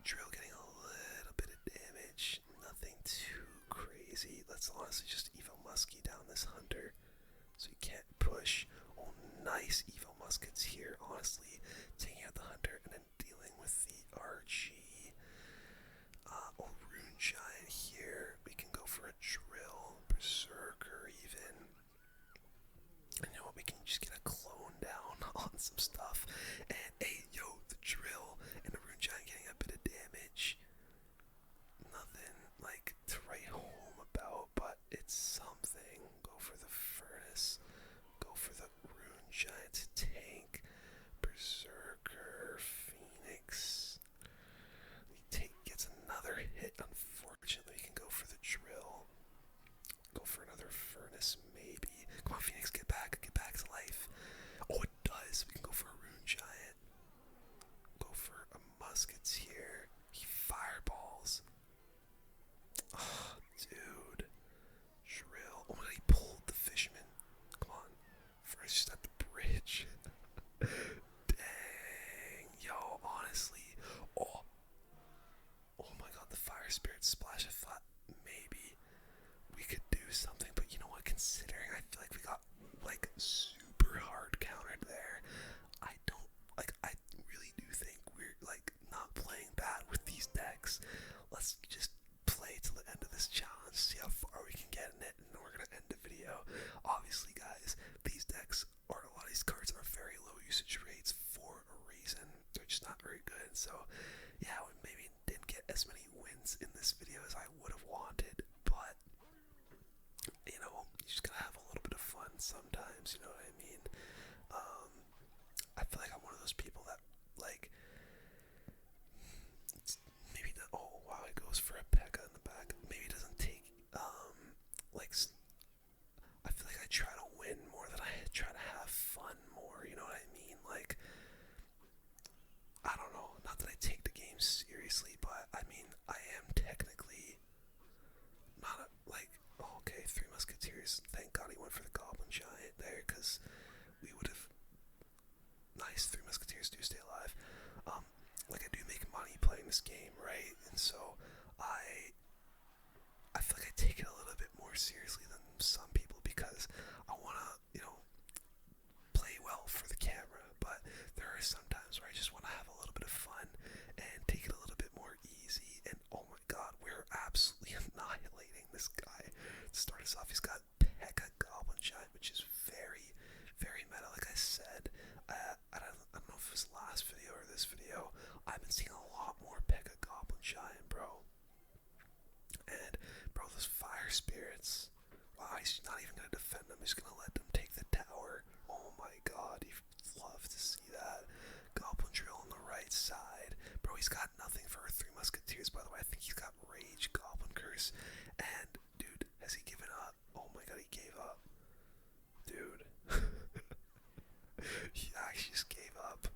[SPEAKER 1] Drill getting a little bit of damage. Nothing too crazy. Let's honestly just Evo Muskie down this Hunter so he can't push. Oh, nice Evo Muskets here. Honestly, taking out the Hunter and then dealing with the RG. Rune Giant here. We can go for a Drill, Berserker even. And you know what? We can just get a clone down on some stuff. And hey, yo, the Drill and the Rune Giant getting a bit of damage. Nothing like to write home about, but it's something. Go for the Furnace. Go for the Rune Giant tank. Berserker, Phoenix. Gets another hit. Unfortunately, we can go for the Drill. Go for another Furnace, maybe. Come on, Phoenix, get back to life. Oh, it does. We can go for a Rune Giant. Go for a Musketeer. He fireballs. Oh, dude. Drill. Oh my god, he pulled the Fisherman. Come on. First, just at the bridge. Dang. Yo, honestly. Oh my god, the Fire Spirit Splash. I thought maybe we could do something, but you know what? Considering I feel like we got like super hard countered there, I really do think we're like not playing bad with these decks. Let's just play till the end of this challenge, see how far we can get in it, and then we're gonna end the video. Obviously, guys, these decks or a lot of these cards are very low usage rates for a reason. They're just not very good. So yeah, we maybe didn't get as many wins in this video as I would have wanted, but you know, you just gotta have a little bit of fun sometimes, you know what I mean? I feel like I'm one of those people that like goes for a P.E.K.K.A in the back. Maybe doesn't take, like, I feel like I try to win more than I try to have fun more, you know what I mean? Like, I don't know, not that I take the game seriously, but I mean, I am technically not a, like, oh, okay, Three Musketeers, thank God he went for the Goblin Giant there, because we would have, nice, Three Musketeers do stay alive. Like, I do make money playing this game, right? And so, I feel like I take it a little bit more seriously than some people, because I want to, you know, play well for the camera, but there are some times where I just want to have a little bit of fun and take it a little bit more easy. And oh my god, we're absolutely annihilating this guy. To start us off, he's got P.E.K.K.A Goblin Giant, which is very, very meta. Like I said, I don't know if it was last video or this video, I've been seeing a lot more P.E.K.K.A Goblin Giant, bro. And bro, those fire spirits, wow, he's not even gonna defend them, he's gonna let them take the tower. Oh my god, you'd love to see that. Goblin Drill on the right side. Bro, he's got nothing for our Three Musketeers, by the way. I think he's got Rage, Goblin Curse, and dude, has he given up? Oh my god, he gave up. Dude. He actually just gave up.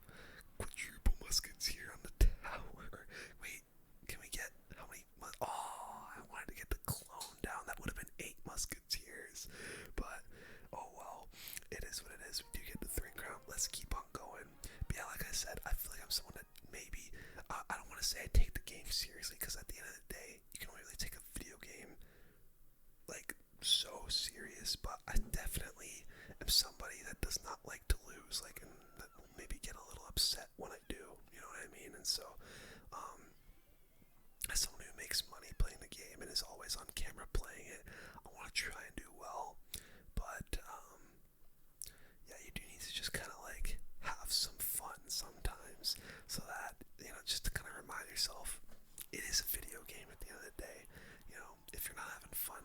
[SPEAKER 1] Quadruple Musketeer on the tower. Wait, can we get how many? Oh, I wanted to get the clone down. That would have been 8 Musketeers. But, oh well. It is what it is. We do get the 3 crown. Let's keep on going. But yeah, like I said, I feel like I'm someone that maybe, I don't want to say I take the game seriously, because at the end of the day, you can only really take a video game, like, so serious. But I definitely am somebody that does not like to lose, like, and that will maybe get a little upset when I do, you know what I mean? And so, as someone who makes money playing the game and is always on camera playing it, I want to try and do well. But, yeah, you do need to just kind of, like, have some fun sometimes, so that, you know, just to kind of remind yourself, it is a video game at the end of the day. You know, if you're not having fun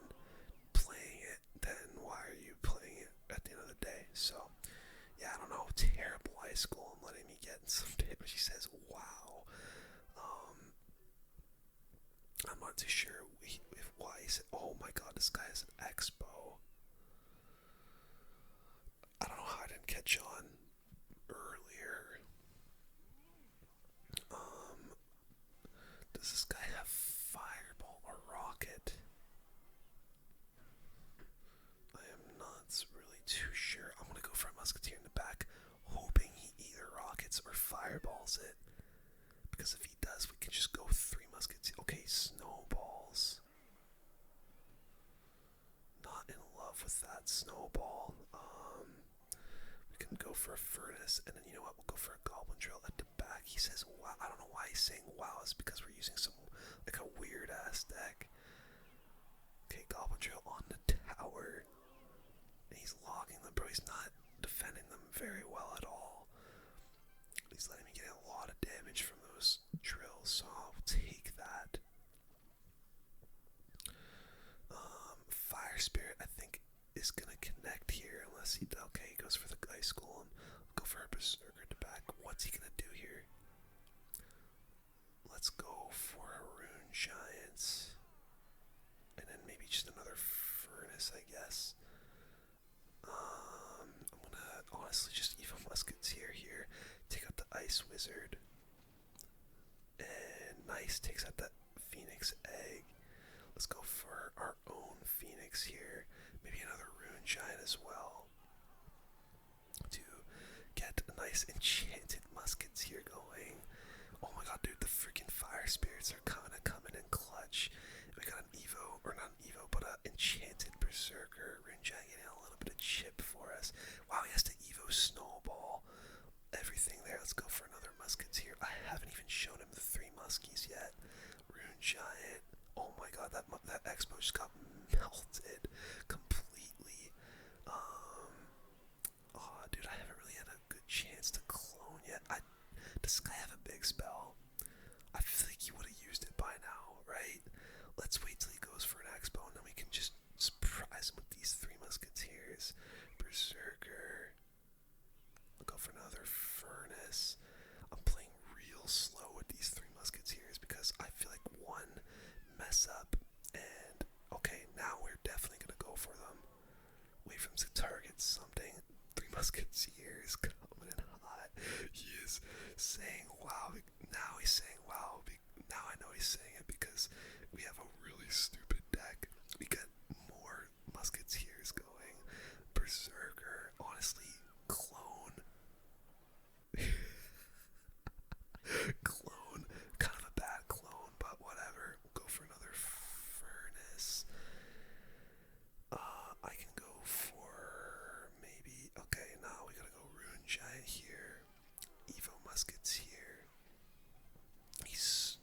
[SPEAKER 1] playing it, then why are you playing it at the end of the day? So, yeah, I don't know, terrible high school, I'm letting me get in some damage. He says, wow. I'm not too sure why he said, oh my god, this guy has an expo. I don't know how I didn't catch on earlier. Does this guy have fireball or rocket? I am not really too sure. I'm gonna go for a musketeer in the back, hoping he either rockets or fireballs it. Because if he does, we can just go 3 musketeers. Okay, snowballs. Not in love with that snowball. We can go for a furnace, and then you know what? We'll go for a Goblin Drill at the back. He says, wow. I don't know why he's saying wow. It's because we're using some, like, a weird ass deck. Okay, Goblin Drill on the tower. And he's logging them, bro. He's not defending them very well at all. He's letting me get a lot of damage from those drills, so I'll take that. Fire Spirit, I think, is gonna connect here, unless he, okay, he goes for the Ice Golem. Go for a Berserker at the back. What's he gonna do here? Let's go for a Rune Giant. And then maybe just another Furnace, I guess. I'm gonna honestly just Evil Musketeer here. Take out the Ice Wizard. And nice, takes out that Phoenix Egg. Let's go for our own Phoenix here. Maybe another Rune Giant as well. To get a nice Enchanted Musketeer going. Oh my god, dude, the freaking Fire Spirits are coming in clutch. And we got an Evo, or not an Evo, but an Enchanted Berserker. Rune Giant getting a little bit of chip for us. Wow, he has to Evo Snowball. Everything there. Let's go for another Musketeer. I haven't even shown him the 3 Muskies yet. Rune Giant. Oh my god, that expo just got melted completely. Oh, dude, I haven't really had a good chance to clone yet. Does this guy have a big spell? I feel like he would have used it by now, right? Let's wait till he goes for an expo, and then we can just surprise him with these 3 Musketeers. Berserker. I'll go for another Furnace. I'm playing real slow with these 3 Musketeers because I feel like 1 mess up. And okay, now we're definitely gonna go for them. Wait for him to target something. Three musketeers coming in hot. He is saying wow. Now he's saying wow. Now I know he's saying it because we have a really stupid deck. We got more musketeers going. Berserker. Honestly, clone. Clone. Kind of a bad clone, but whatever. We'll go for another furnace. I can go for maybe. Okay, now we gotta go Rune Giant here. Evo Musketeer. He's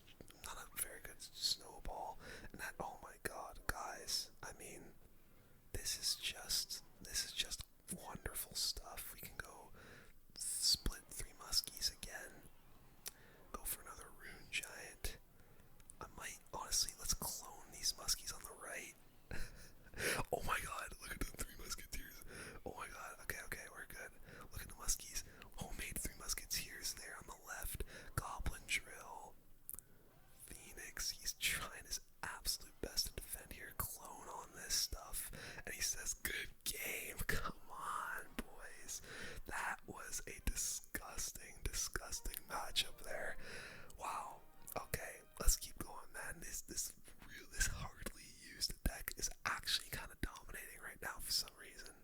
[SPEAKER 1] not a very good snowball. And that, oh my god, guys. I mean, this is just wonderful stuff. We can go split three muskies again. Go for another Rune Giant. I might, honestly, let's clone these muskies on the right. Oh my god, look at the three musketeers. Oh my god, okay, we're good. Look at the muskies. Homemade three musketeers there on the left. Goblin Drill. Phoenix, he's trying his absolute best to defend here. Clone on this stuff. And he says, good game. Come on, boys. That was a disgusting matchup there. Wow. Okay, let's keep going, man. This hardly used deck is actually kind of dominating right now for some reason.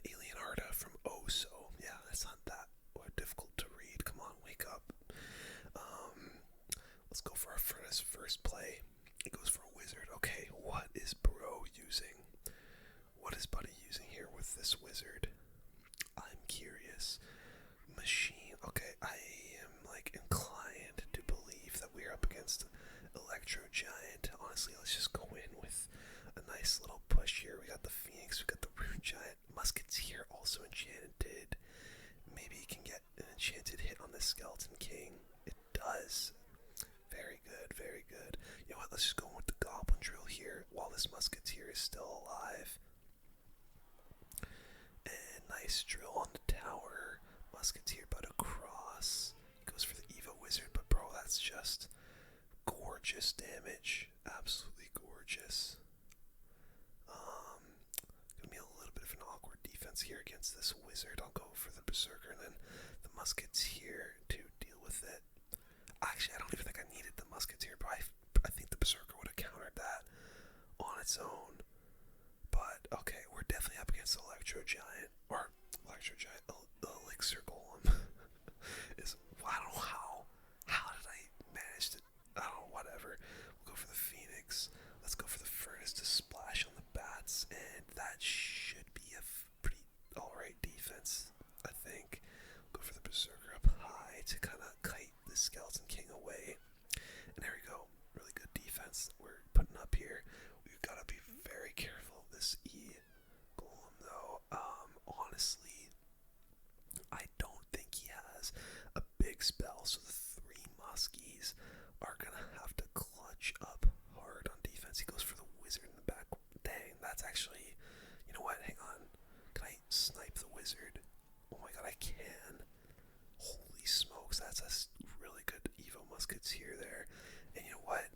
[SPEAKER 1] Alien Arda from Oso. Yeah, that's not that difficult to read. Come on, wake up. Let's go for our first play. It goes for a wizard. Okay, what is Bro using? What is Buddy using here with this wizard? I'm curious. Machine. Okay, I am like inclined to believe that we're up against Electro Giant. Honestly, let's just go in with a nice little push here. We got the Phoenix, we got the Rune Giant. Musketeer also enchanted. Maybe you can get an enchanted hit on this Skeleton King. It does. Very good, very good. You know what, let's just go with the Goblin Drill here while this Musketeer is still alive. And nice drill on the tower. Musketeer but across. Goes for the Evo Wizard, but bro, that's just gorgeous damage. Absolutely gorgeous. Gonna be a little bit of an awkward defense here against this wizard. I'll go for the Berserker and then the Musketeer to deal with it. Actually, I don't even think I needed the Musketeer, but I think the Berserker would have countered that on its own. But, okay, we're definitely up against the Electro Giant. Or, Electro Giant, the Elixir Golem. I don't know how. How did I manage to, I don't know, whatever. We'll go for the Phoenix. Let's go for the Furnace to splash on the bats. And that should be a pretty alright defense, I think. We'll go for the Berserker up high to kind of kite the Skeleton King away. And there we go. Really good defense that we're putting up here. We've got to be very careful of this E Golem, though. Honestly, I don't think he has a big spell, so the three muskies are gonna have to clutch up hard on defense. He goes for the wizard in the back. Dang, that's actually, you know what, hang on. Can I snipe the wizard? Oh my god, I can. Holy smokes, that's a really good Evo Musketeer there. And you know what?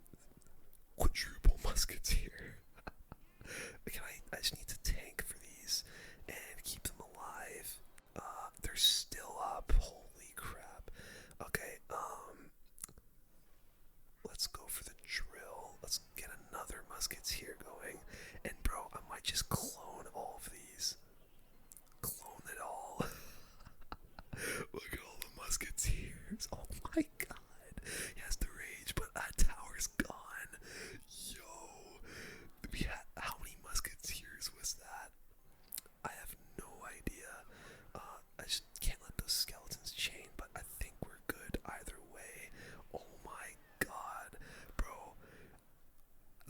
[SPEAKER 1] Quadruple Musketeer. I just need to tank for these and keep them alive. They're still up. Holy crap. Okay, let's go for the drill. Let's get another Musketeer going. And bro, I might just clone all of these. Clone it all. Look at all the Musketeers. Oh my god. He has the rage, but that tower's gone. Yo. How many Musketeers was that? I have no idea. I just can't let those skeletons chain, but I think we're good either way. Oh my god. Bro.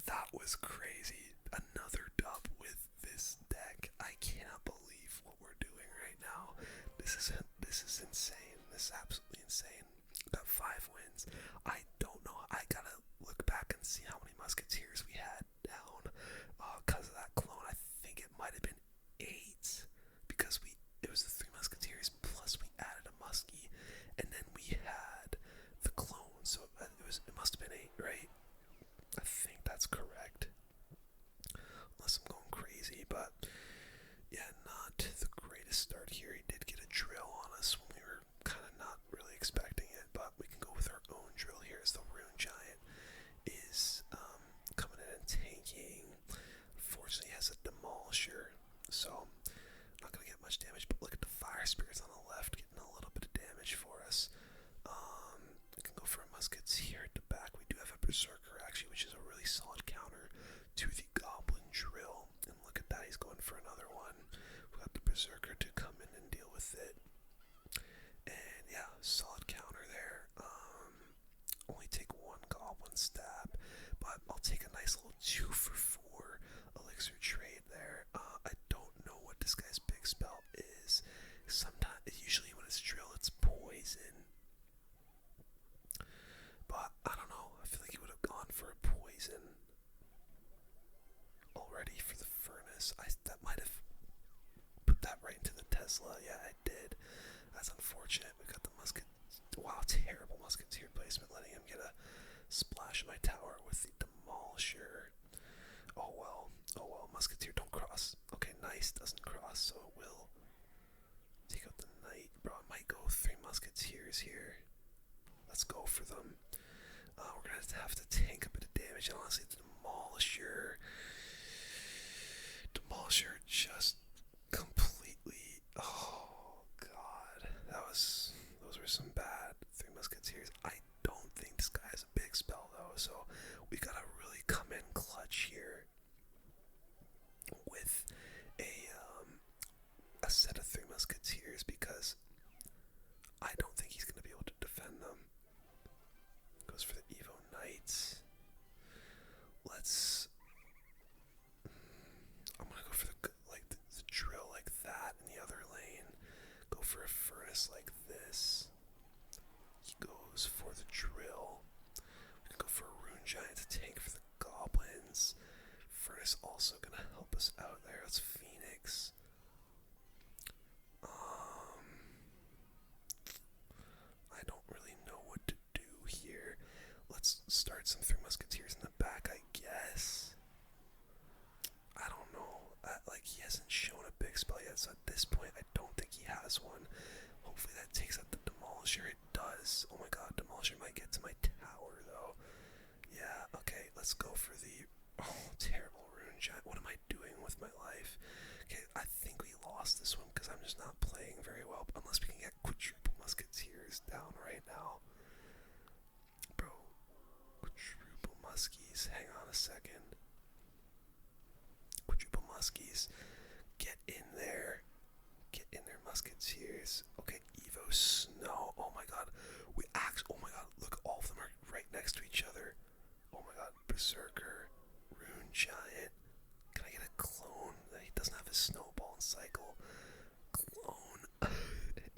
[SPEAKER 1] That was crazy. Another dub with this deck. I cannot believe what we're doing right now. This is insane. This is absolutely insane. Got 5 wins. I don't know. I gotta look back and see how many Musketeers we had down. Because of that clone, I think it might have been 8. Because it was the 3 Musketeers plus we added a muskie. And then we had the clone. So but yeah, not the greatest start here. He did get a drill on us when we were kind of not really expecting it, but we can go with our own drill here as the Rune Giant is coming in and tanking. Unfortunately, he has a demolisher, so not going to get much damage, but look at the fire spirits on the left getting a little bit of damage for us. We can go for a musketeer at the back. We do have a berserker actually, which is a really solid counter to the Goblin Drill, and look at that, he's going for another one. We got the berserker to come in and deal with it, and yeah, solid counter there. Only take one goblin stab, but I'll take a nice little 2 for 4 elixir trade there. I don't know what this guy's big spell is. Sometimes, usually when it's drill, it's poison. But I don't know. I feel like he would have gone for a poison already for the furnace. That might have put that right into the Tesla. Yeah, I did. That's unfortunate. We got the musket. Wow, terrible musketeer placement, letting him get a splash in my tower with the demolisher. Oh well, musketeer, don't cross. Okay, nice, doesn't cross, so it will take out the knight. Bro, I might go 3 musketeers here. Let's go for them. We're gonna have to tank a bit of damage, and honestly, the demolisher just completely, oh god, those were some bad 3 musketeers. I don't think this guy has a big spell though, so we gotta really come in clutch here with a set of 3 musketeers, because I don't think he's gonna be able to defend them. Goes for the Evo Knights. I'm gonna go for the drill like that in the other lane. Go for a furnace like this. He goes for the drill. We can go for a Rune Giant to tank for the goblins. Furnace also gonna help us out there. That's Phoenix. I don't really know what to do here. Let's start some 3 musketeers in the back, I guess. I don't know. He hasn't shown a big spell yet, so at this point, I don't think he has one. Hopefully that takes out the demolisher. It does. Oh my god, demolisher might get to my tower, though. Yeah, okay, let's go for the... Oh, terrible Rune Giant. What am I doing with my life? Okay, I think we lost this one because I'm just not playing very well, unless we can get quadruple musketeers down right now. Bro, quadruple muskies. Hang on a second. Quadruple muskies. Get in there. Get in there, musketeers. Okay, Evo Snow. Oh my god. Oh my god, look, all of them are right next to each other. Oh my god, Berserker, Rune Giant. Can I get a clone? He doesn't have his snowball and cycle. Clone.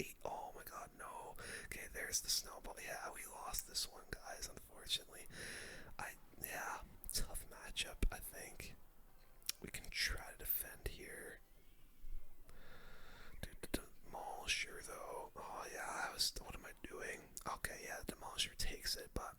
[SPEAKER 1] 8. Oh my god, no. Okay, there's the snowball. Yeah, we lost this one, guys, unfortunately. Yeah, tough matchup, I think. We can try to defend here. Dude, the demolisher, though. Oh yeah, what am I doing? Okay, yeah, the demolisher takes it, but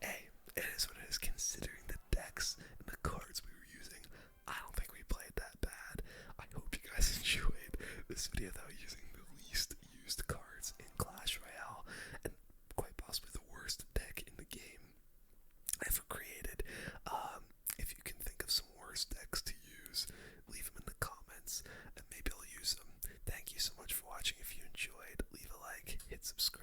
[SPEAKER 1] hey, it is what it is. Considering the decks and the cards we were using, I don't think we played that bad. I hope you guys enjoyed this video though, using the least used cards in Clash Royale, and quite possibly the worst deck in the game ever created. If you can think of some worse decks to use, leave them in the comments, and maybe I'll use them. Thank you so much for watching. If you enjoyed, leave a like, hit subscribe.